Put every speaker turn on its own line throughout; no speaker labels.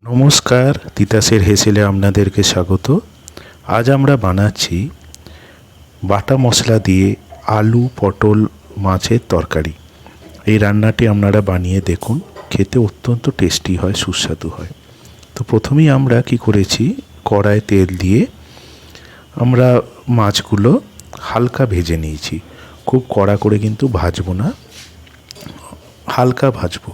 নমস্কার, তিতাসের হেসেলে আপনাদেরকে স্বাগত। আজ আমরা বানাচ্ছি বাটা মশলা দিয়ে আলু পটল মাছের তরকারি। এই রান্নাটি আপনারা বানিয়ে দেখুন, খেতে অত্যন্ত টেস্টি হয়, সুস্বাদু হয়। তো প্রথমেই আমরা কি করেছি, কড়ায় তেল দিয়ে আমরা মাছগুলো হালকা ভেজে নিয়েছি। খুব কড়া করে কিন্তু ভাজবো না, হালকা ভাজবো।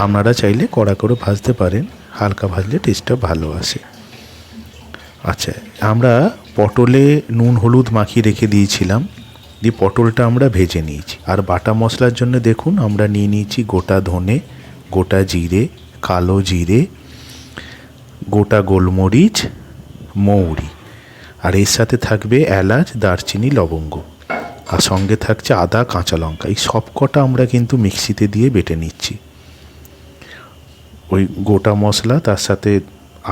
আপনারা চাইলে কড়া করে ভাজতে পারেন, হালকা ভাজলে টেস্টটা ভালো আসে। আচ্ছা, আমরা পটলে নুন হলুদ মাখিয়ে রেখে দিয়েছিলাম, দিয়ে পটলটা আমরা ভেজে নিয়েছি। আর বাটা মশলার জন্য দেখুন আমরা নিয়ে নিয়েছি গোটা ধনে, গোটা জিরে, কালো জিরে, গোটা গোলমরিচ, মৌরি, আর এর সাথে থাকবে এলাচ, দারচিনি, লবঙ্গ, আর সঙ্গে থাকছে আদা, কাঁচা লঙ্কা। এই সব কটা আমরা কিন্তু মিক্সিতে দিয়ে বেটে নিচ্ছি। ওই গোটা মশলা, তার সাথে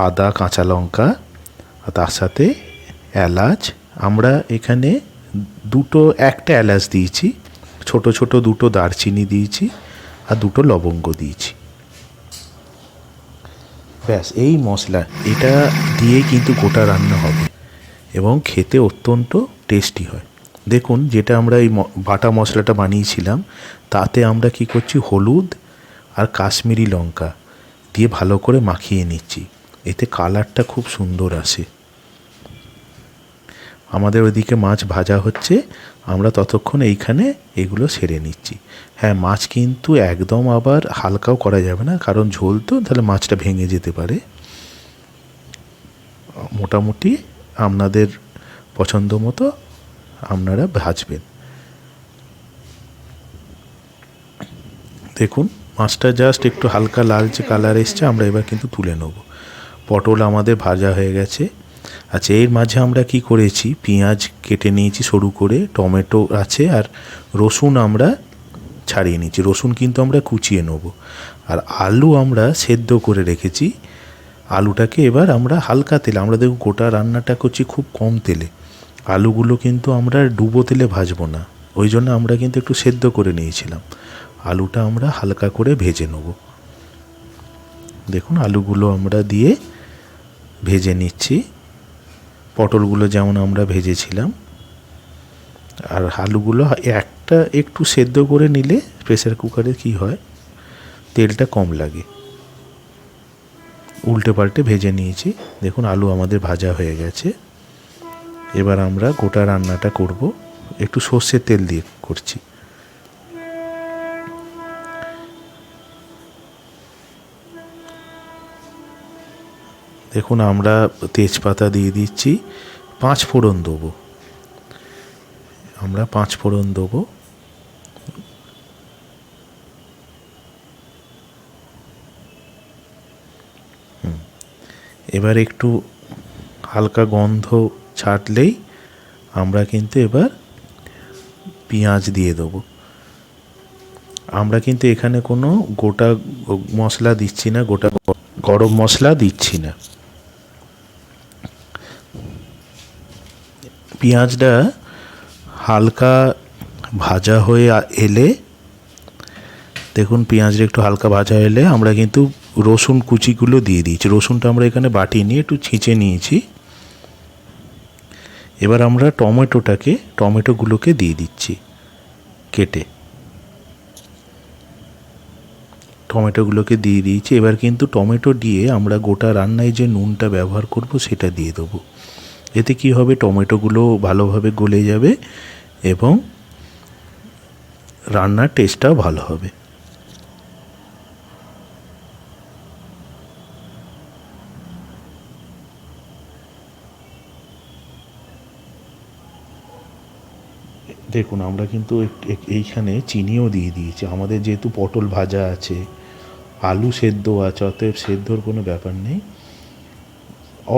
আদা, কাঁচা লঙ্কা, আর তার সাথে এলাচ। আমরা এখানে একটা এলাচ দিয়েছি, ছোট ছোট দুটো দারচিনি দিয়েছি, আর দুটো লবঙ্গ দিয়েছি। ব্যাস, এই মশলা এটা দিয়েই কিন্তু গোটা রান্না হবে এবং খেতে অত্যন্ত টেস্টি হয়। দেখুন, যেটা আমরা এই বাটা মশলাটা বানিয়েছিলাম, তাতে আমরা কি করছি, হলুদ আর কাশ্মীরি লঙ্কা দিয়ে ভালো করে মাখিয়ে নিচ্ছি। এতে কালারটা খুব সুন্দর আসে। আমাদের ওইদিকে মাছ ভাজা হচ্ছে, আমরা ততক্ষণ এইখানে এগুলো সেরে নিচ্ছি। হ্যাঁ, মাছ কিন্তু একদম আবার হালকাও করা যাবে না, কারণ ঝোল তো, তাহলে মাছটা ভেঙে যেতে পারে। মোটামুটি আপনাদের পছন্দ মতো আপনারা ভাজবেন। দেখুন, মাছটা জাস্ট একটু হালকা লালচে কালার এসছে, আমরা এবার কিন্তু তুলে নেব। পটল আমাদের ভাজা হয়ে গেছে। আচ্ছা, এর মাঝে আমরা কি করেছি, পেঁয়াজ কেটে নিয়েছি সরু করে, টমেটো আছে, আর রসুন আমরা ছাড়িয়ে নিয়েছি। রসুন কিন্তু আমরা কুচিয়ে নেব। আর আলু আমরা সেদ্ধ করে রেখেছি। আলুটাকে এবার আমরা হালকা তেলে, আমরা দেখুন গোটা রান্নাটা করছি খুব কম তেলে, আলুগুলো কিন্তু আমরা ডুবো তেলে ভাজবো না, ওই জন্য আমরা কিন্তু একটু সেদ্ধ করে নিয়েছিলাম। আলুটা আমরা হালকা করে ভেজে নেব। দেখুন, আলুগুলো আমরা দিয়ে ভেজে নিচ্ছি, পটলগুলো যেমন আমরা ভেজেছিলাম। আর আলুগুলো একটা একটু সেদ্ধ করে নিলে প্রেসার কুকারে কি হয়, তেলটা কম লাগে। উল্টে পাল্টে ভেজে নিয়েছি। দেখুন, আলু আমাদের ভাজা হয়ে গেছে। এবার আমরা গোটা রান্নাটা করব, একটু সর্ষের তেল দিয়ে করছি। দেখুন, আমরা তেজপাতা দিয়ে দিচ্ছি, 5 ফোড়ন দেবো। আমরা 5 ফোড়ন দেবো। এবার একটু হালকা গন্ধ ছাড়লেই আমরা কিন্তু এবার পেঁয়াজ দিয়ে দেবো। আমরা কিন্তু এখানে কোনো গোটা মশলা দিচ্ছি না, গোটা গরম মশলা দিচ্ছি না। পেঁয়াজটা হালকা ভাজা হয়ে এলে, দেখুন পেঁয়াজটা একটু হালকা ভাজা এলে আমরা কিন্তু রসুন কুচিগুলো দিয়ে দিয়েছি। রসুনটা আমরা এখানে বাটি নিয়ে একটু ছিঁচে নিয়েছি। এবার আমরা টমেটোগুলোকে দিয়ে দিচ্ছি কেটে। টমেটোগুলোকে দিয়ে দিয়েছি। এবার কিন্তু টমেটো দিয়ে আমরা গোটা রান্নায় যে নুনটা ব্যবহার করব সেটা দিয়ে দেবো। এতে কি হবে, টমেটোগুলো ভালোভাবে গলে যাবে এবং রান্নার টেস্টটাও ভালো হবে। দেখুন, আমরা কিন্তু এইখানে চিনিও দিয়ে দিয়েছি। আমাদের যেহেতু পটল ভাজা আছে, আলু সেদ্ধ আছে, অতএব সেদ্ধর কোনো ব্যাপার নেই,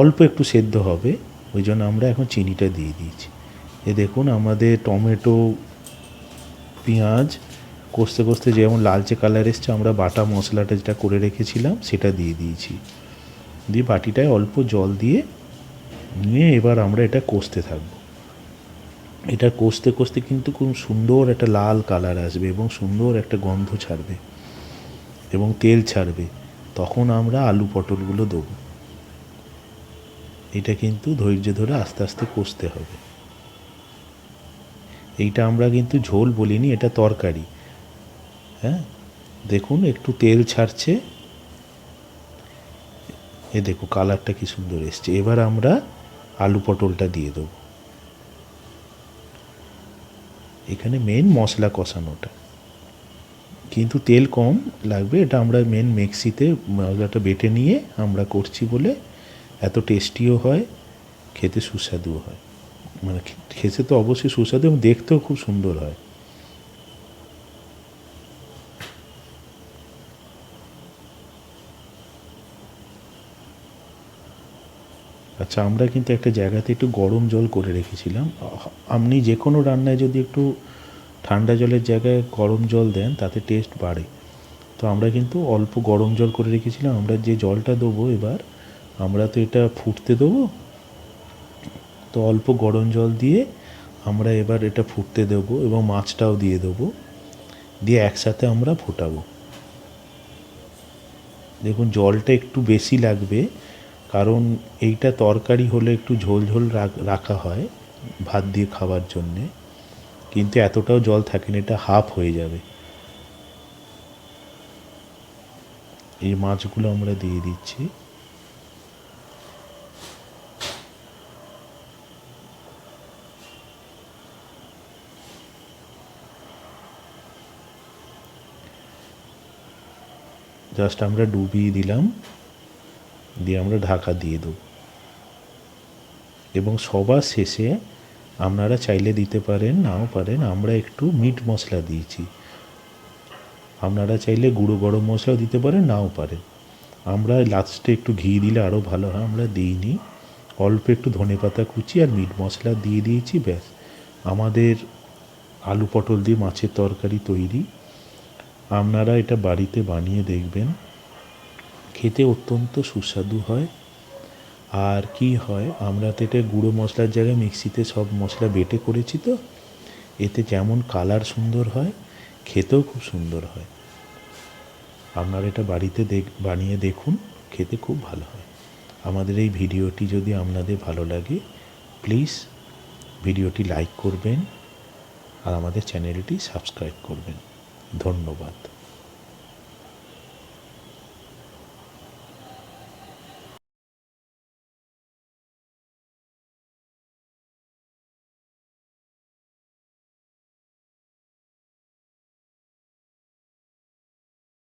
অল্প একটু সেদ্ধ হবে, ওই জন্য আমরা এখন চিনিটা দিয়ে দিয়েছি। দেখুন, আমাদের টমেটো পেঁয়াজ কষতে কষতে যেমন লালচে কালার এসছে, আমরা বাটা মশলাটা যেটা করে রেখেছিলাম সেটা দিয়ে দিয়েছি। দিয়ে বাটিটায় অল্প জল দিয়ে নিয়ে এবার আমরা এটা কষতে থাকবো। এটা কষতে কষতে কিন্তু খুব সুন্দর একটা লাল কালার আসবে এবং সুন্দর একটা গন্ধ ছাড়বে এবং তেল ছাড়বে। তখন আমরা আলু পটলগুলো দেবো। এটা কিন্তু ধৈর্য ধরে আস্তে আস্তে কষতে হবে। এইটা আমরা কিন্তু ঝোল বলিনি, এটা তরকারি। হ্যাঁ, দেখুন একটু তেল ছাড়ছে, এ দেখো কালারটা কি সুন্দর এসছে। এবার আমরা আলু পটলটা দিয়ে দেবো। এখানে মেন মশলা কষানোটা, কিন্তু তেল কম লাগবে। এটা আমরা মেন মিক্সিতে মশলাটা বেটে নিয়ে আমরা করছি বলে এত টেস্টিও হয়, খেতে সুস্বাদুও হয়। মানে খেতে তো অবশ্যই সুস্বাদু এবং দেখতেও খুব সুন্দর হয়। আচ্ছা, আমরা কিন্তু একটা জায়গাতে একটু গরম জল করে রেখেছিলাম। আপনি যে কোনো রান্নায় যদি একটু ঠান্ডা জলের জায়গায় গরম জল দেন তাতে টেস্ট বাড়ে। তো আমরা কিন্তু অল্প গরম জল করে রেখেছিলাম। আমরা যে জলটা দেবো এবার, আমরা তো এটা ফুটতে দেবো, তো অল্প গরম জল দিয়ে আমরা এবার এটা ফুটতে দেবো এবং মাছটাও দিয়ে দেবো, দিয়ে একসাথে আমরা ফোটাবো। দেখুন জলটা একটু বেশি লাগবে, কারণ এইটা তরকারি হলে একটু ঝোল ঝোল রাখা হয় ভাত দিয়ে খাওয়ার জন্যে, কিন্তু এতটাও জল থাকে না, এটা হাফ হয়ে যাবে। এই মাছগুলো আমরা দিয়ে দিচ্ছি। জাস্ট আমরা ডুবিয়ে দিলাম, দিয়ে আমরা ঢাকা দিয়ে দেবো। এবং সবার শেষে আপনারা চাইলে দিতে পারেন, নাও পারেন, আমরা একটু মিট মশলা দিয়েছি। আপনারা চাইলে গুঁড়ো গরম মশলাও দিতে পারেন, নাও পারেন। আমরা লাস্টে একটু ঘি দিলে আরও ভালো হয়, আমরা দিইনি। অল্প একটু ধনেপাতা কুচি আর মিট মশলা দিয়ে দিয়েছি, ব্যাস আমাদের আলু পটল দিয়ে মাছের তরকারি তৈরি। আপনারা এটা বাড়িতে বানিয়ে দেখবেন, খেতে অত্যন্ত সুস্বাদু হয়। আর কি হয়, আমরা তো এটা গুঁড়ো মশলার জায়গায় মিক্সিতে সব মশলা বেটে করেছি, তো এতে যেমন কালার সুন্দর হয়, খেতেও খুব সুন্দর হয়। আপনারা এটা বাড়িতে বানিয়ে দেখুন, খেতে খুব ভালো হয়। আমাদের এই ভিডিওটি যদি আপনাদের ভালো লাগে, প্লিজ ভিডিওটি লাইক করবেন আর আমাদের চ্যানেলটি সাবস্ক্রাইব করবেন। ধন্যবাদ।